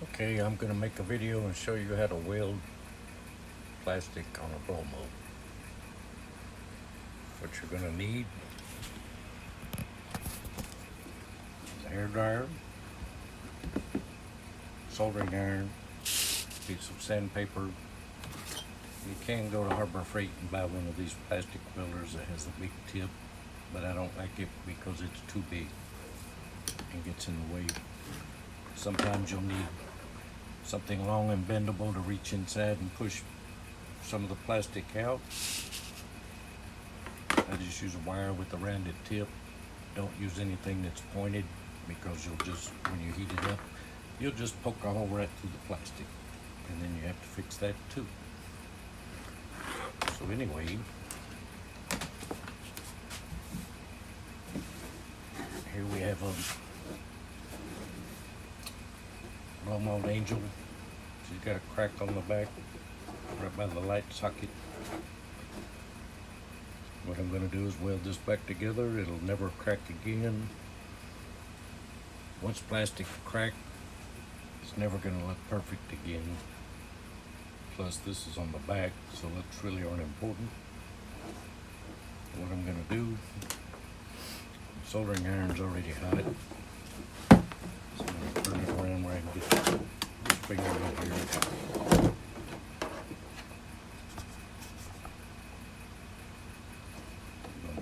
Okay, I'm going to make a video and show you how to weld plastic on a blow mold. What you're going to need is a hair dryer, soldering iron, piece of sandpaper. You can go to Harbor Freight and buy one of these plastic welders that has a big tip, but I don't like it because it's too big and gets in the way. Sometimes you'll need something long and bendable to reach inside and push some of the plastic out. I just use a wire with a rounded tip. Don't use anything that's pointed because you'll just, when you heat it up, you'll just poke a hole right through the plastic, and then you have to fix that too. So anyway, here we have a blow mold angel. She's got a crack on the back right by the light socket. What I'm going to do is weld this back together. It'll never crack again. Once plastic cracked, it's never going to look perfect again. Plus this is on the back, so looks really aren't important. What I'm going to do, soldering iron's already hot. So I'm going to turn it around where I can get this finger right here.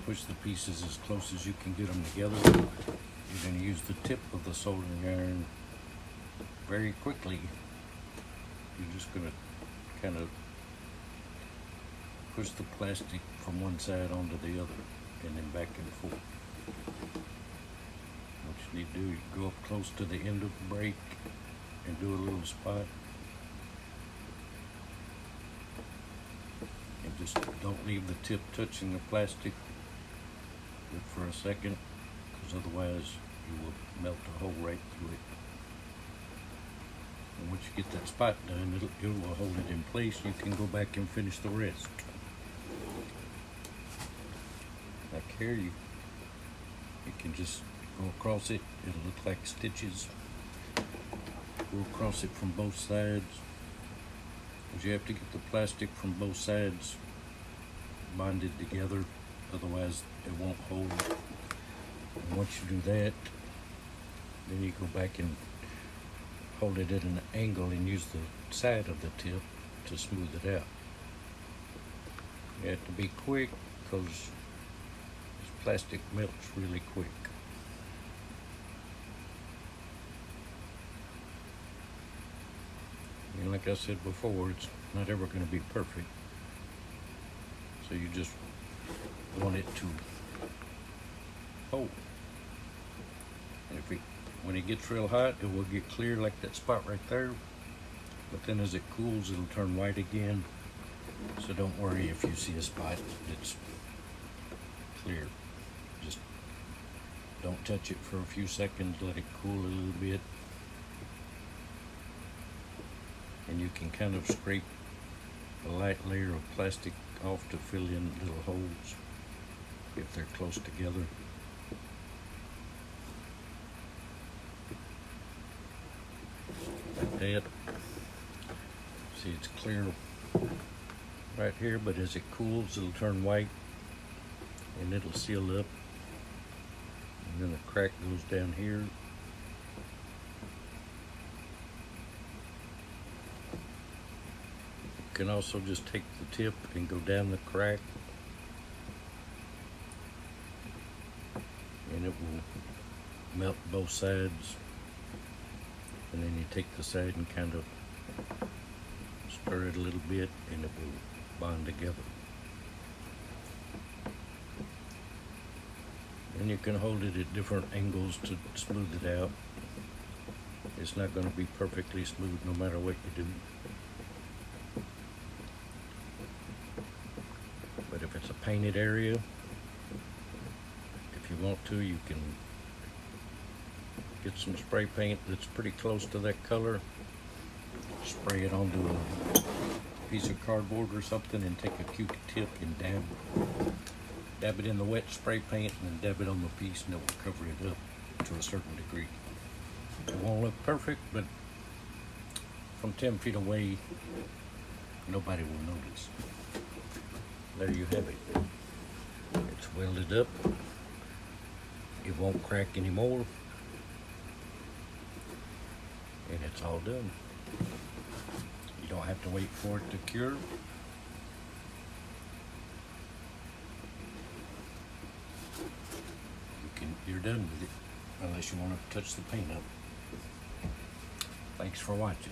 Push the pieces as close as you can get them together. You're going to use the tip of the soldering iron very quickly. You're just going to kind of push the plastic from one side onto the other and then back and forth. What you need to do is go up close to the end of the break and do a little spot. And just don't leave the tip touching the plastic for a second, because otherwise you will melt a hole right through it. And once you get that spot done, it will hold it in place. You can go back and finish the rest. Like here, you can just go across it. It'll look like stitches. Go across it from both sides, because you have to get the plastic from both sides bonded together. Otherwise it won't hold. And once you do that, then you go back and hold it at an angle and use the side of the tip to smooth it out. You have to be quick because this plastic melts really quick. And like I said before, it's not ever going to be perfect. So you just want it to hold. And when it gets real hot, it will get clear like that spot right there. But then as it cools, it'll turn white again. So don't worry if you see a spot that's clear. Just don't touch it for a few seconds. Let it cool a little bit. And you can kind of scrape a light layer of plastic off to fill in little holes if they're close together. Like that. See, it's clear right here, but as it cools, it'll turn white and it'll seal up. And then the crack goes down here. You can also just take the tip and go down the crack, and it will melt both sides. And then you take the side and kind of stir it a little bit and it will bond together. And you can hold it at different angles to smooth it out. It's not going to be perfectly smooth no matter what you do. But if it's a painted area, if you want to, you can get some spray paint that's pretty close to that color, spray it onto a piece of cardboard or something, and take a Q-tip and dab it in the wet spray paint, and then dab it on the piece, and it will cover it up to a certain degree. It won't look perfect, but from 10 feet away, nobody will notice. There you have it. It's welded up. It won't crack anymore. And it's all done. You don't have to wait for it to cure. You're done with it, unless you want to touch the paint up. Thanks for watching.